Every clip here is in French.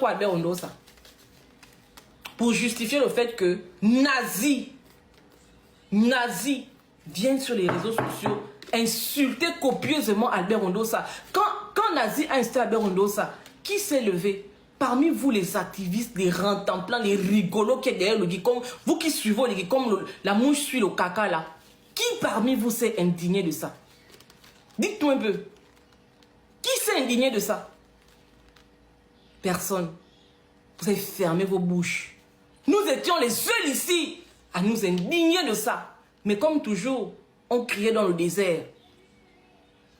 pour Albert Ondosa? Pour justifier le fait que Nazi viennent sur les réseaux sociaux insulter copieusement Albert Ondosa. Quand Nazi a insulté Albert Ondosa, qui s'est levé? Parmi vous les activistes, les rentemplants, les rigolos qui est derrière le Guicom, vous qui suivez le Guicom, la mouche suit le caca là, qui parmi vous s'est indigné de ça? Dites-nous un peu. Qui s'est indigné de ça? Personne. Vous avez fermé vos bouches. Nous étions les seuls ici à nous indigner de ça. Mais comme toujours, on criait dans le désert.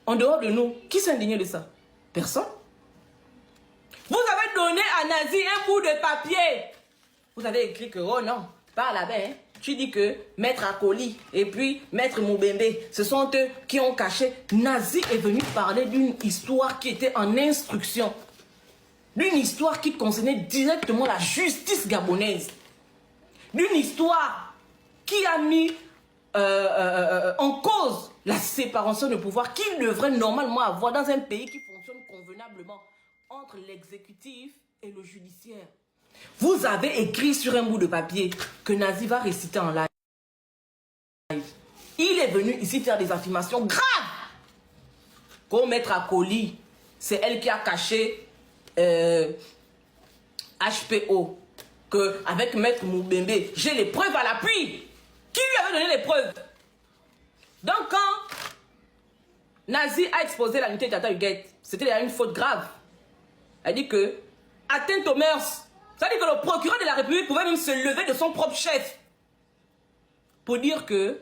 En dehors de nous, qui s'est indigné de ça? Personne. Vous avez donné à Nazi un bout de papier. Vous avez écrit que, oh non, par là-bas, hein, tu dis que Maître Akoli et puis Maître Moubembe, ce sont eux qui ont caché. Nazi est venu parler d'une histoire qui était en instruction. D'une histoire qui concernait directement la justice gabonaise. D'une histoire qui a mis en cause la séparation de pouvoir qu'il devrait normalement avoir dans un pays qui fonctionne convenablement entre l'exécutif et le judiciaire. Vous avez écrit sur un bout de papier que Nazi va réciter en live. Il est venu ici faire des affirmations graves. Comme Maître Akoli, c'est elle qui a caché HPO. Que avec Maître Moubembe, j'ai les preuves à l'appui. Qui lui avait donné les preuves? Donc quand Nazi a exposé la unité de Tata Huguette, c'était une faute grave. Elle dit que atteinte aux mœurs. Ça veut dire que le procureur de la République pouvait même se lever de son propre chef pour dire que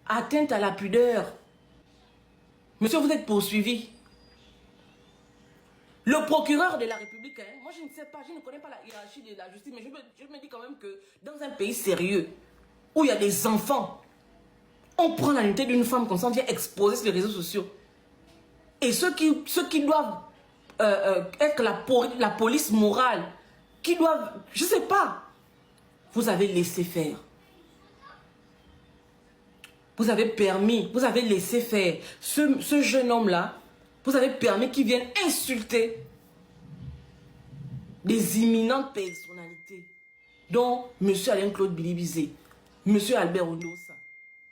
atteinte à la pudeur. Monsieur, vous êtes poursuivi. Le procureur de la République, hein, moi je ne sais pas, je ne connais pas la hiérarchie de la justice, mais je me dis quand même que dans un pays sérieux, où il y a des enfants, on prend la nudité d'une femme comme ça, on vient exposer sur les réseaux sociaux. Et ceux qui doivent être la police morale, qui doivent, je ne sais pas, vous avez laissé faire. Vous avez permis, vous avez laissé faire. Ce jeune homme-là, vous avez permis qu'il vienne insulter des imminentes personnalités, dont M. Alain-Claude Bilibizé, M. Albert Ondosa,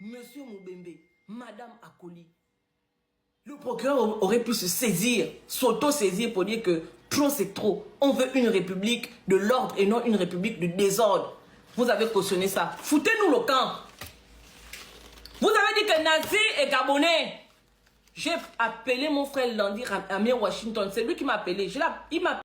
M. Moubembe, Mme Akoli. Le procureur aurait pu se saisir, s'auto-saisir pour dire que trop c'est trop. On veut une république de l'ordre et non une république de désordre. Vous avez cautionné ça. Foutez-nous le camp. Vous avez dit que Nazi est gabonais. J'ai appelé mon frère Landy à Washington. C'est lui qui m'a appelé. Il m'a